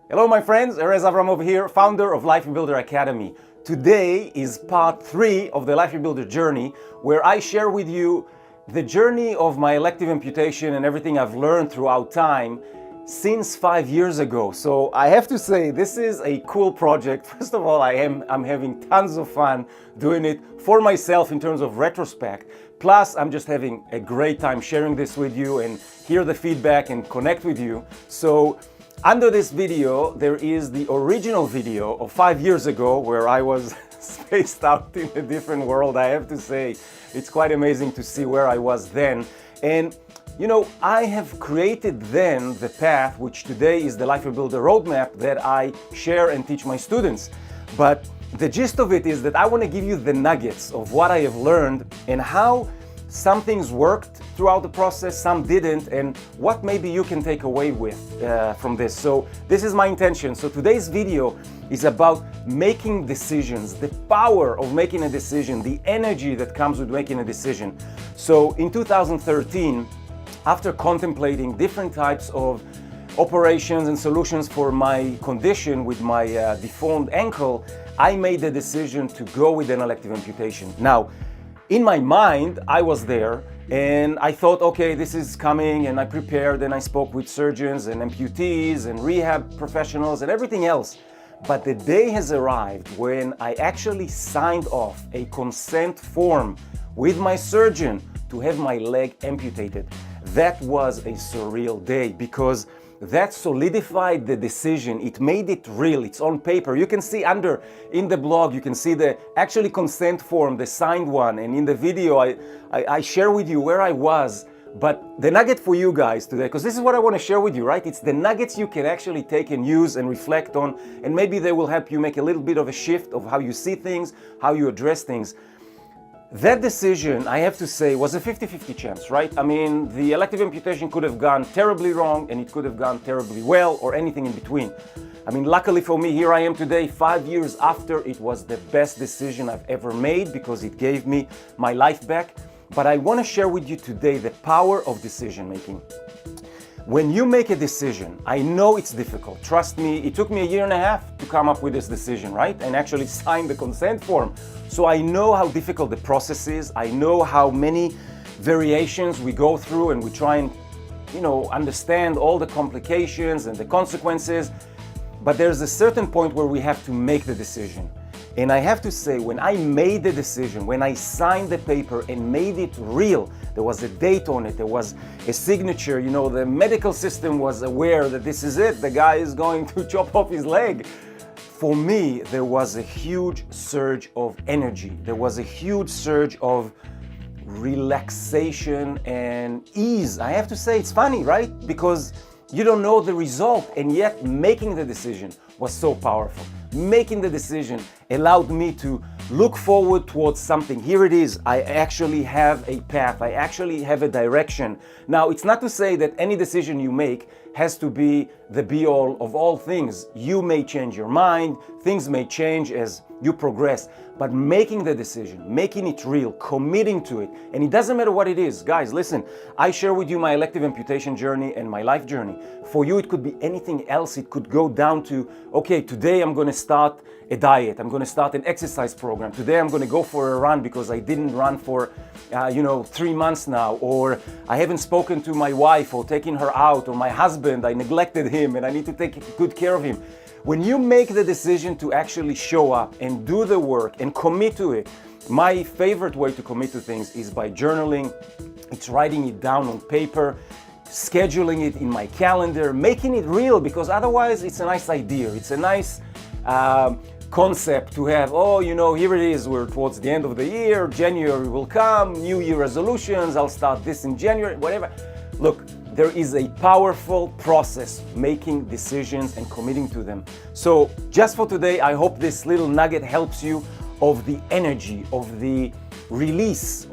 Hello my friends, Erez Avramov here, founder of Life Builder Academy. Today is part 3 of the Life Builder journey, where I share with you the journey of my elective amputation and everything I've learned throughout time since 5 years ago. So I have to say, this is a cool project. First of all, I'm having tons of fun doing it for myself in terms of retrospect. Plus, I'm just having a great time sharing this with you and hear the feedback and connect with you. So under this video, there is the original video of 5 years ago where I was spaced out in a different world. I have to say, it's quite amazing to see where I was then. And you know, I have created then the path, which today is the Life Builder roadmap that I share and teach my students. But the gist of it is that I want to give you the nuggets of what I have learned and how some things worked throughout the process, some didn't, and what maybe you can take away with from this. So this is my intention. So today's video is about making decisions, the power of making a decision, the energy that comes with making a decision. So in 2013, after contemplating different types of operations and solutions for my condition with my deformed ankle, I made the decision to go with an elective amputation. Now, in my mind, I was there and I thought, okay, this is coming, and I prepared and I spoke with surgeons and amputees and rehab professionals and everything else. But the day has arrived when I actually signed off a consent form with my surgeon to have my leg amputated. That was a surreal day because that solidified the decision. It made it real. It's on paper. You can see under in the blog, you can see the actually consent form, the signed one. And in the video, I share with you where I was. But the nugget for you guys today, because this is what I want to share with you, right? It's the nuggets you can actually take and use and reflect on. And maybe they will help you make a little bit of a shift of how you see things, how you address things. That decision, I have to say, was a 50-50 chance, right? I mean, the elective amputation could have gone terribly wrong and it could have gone terribly well, or anything in between. I mean, luckily for me, here I am today, 5 years after. It was the best decision I've ever made because it gave me my life back. But I want to share with you today the power of decision making. When you make a decision, I know it's difficult. Trust me, it took me 1.5 years to come up with this decision, right? And actually sign the consent form. So I know how difficult the process is. I know how many variations we go through, and we try and, understand all the complications and the consequences. But there's a certain point where we have to make the decision. And I have to say, when I made the decision, when I signed the paper and made it real, there was a date on it, there was a signature, the medical system was aware that this is it, the guy is going to chop off his leg. For me, there was a huge surge of energy. There was a huge surge of relaxation and ease. I have to say, it's funny, right? Because you don't know the result, and yet making the decision was so powerful. Making the decision allowed me to look forward towards something. Here it is. I actually have a path. I actually have a direction. Now, it's not to say that any decision you make has to be the be-all of all things. You may change your mind. Things may change as you progress. But making the decision, making it real, committing to it, and it doesn't matter what it is. Guys, listen, I share with you my elective amputation journey and my life journey. For you, it could be anything else. It could go down to, okay, today I'm going to start a diet. I'm going to start an exercise program. Today I'm going to go for a run because I didn't run for, 3 months now. Or I haven't spoken to my wife or taken her out, or my husband, I neglected him and I need to take good care of him. When you make the decision to actually show up and do the work and commit to it, my favorite way to commit to things is by journaling. It's writing it down on paper, scheduling it in my calendar, making it real, because otherwise it's a nice idea. It's a nice concept to have. Here it is. We're towards the end of the year. January will come, New Year resolutions. I'll start this in January, whatever. Look, there is a powerful process making decisions and committing to them. So just for today, I hope this little nugget helps you of the energy, of the release,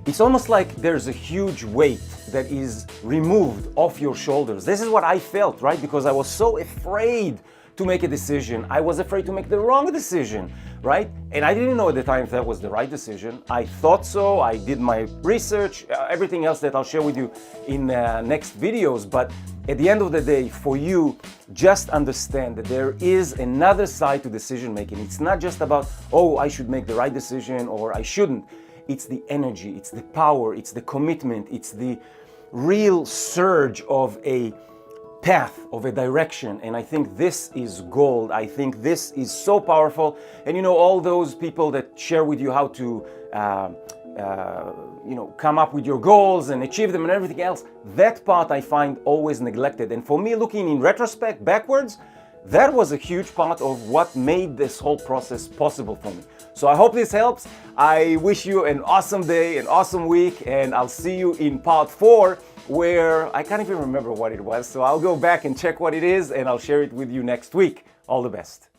it's almost like there's a huge weight that is removed off your shoulders. This is what I felt, right? Because I was so afraid to make a decision. I was afraid to make the wrong decision, right? And I didn't know at the time if that was the right decision. I thought so. I did my research, everything else that I'll share with you in next videos. But At the end of the day, for you, just understand that there is another side to decision making. It's not just about, oh, I should make the right decision or I shouldn't. It's the energy, it's the power, it's the commitment, it's the real surge of a path, of a direction. And I think this is gold. I think this is so powerful. And you know, all those people that share with you how to come up with your goals and achieve them and everything else, that part I find always neglected. And for me, looking in retrospect backwards, that was a huge part of what made this whole process possible for me. So I hope this helps. I wish you an awesome day, an awesome week, and I'll see you in part 4, where I can't even remember what it was. So I'll go back and check what it is, and I'll share it with you next week. All the best.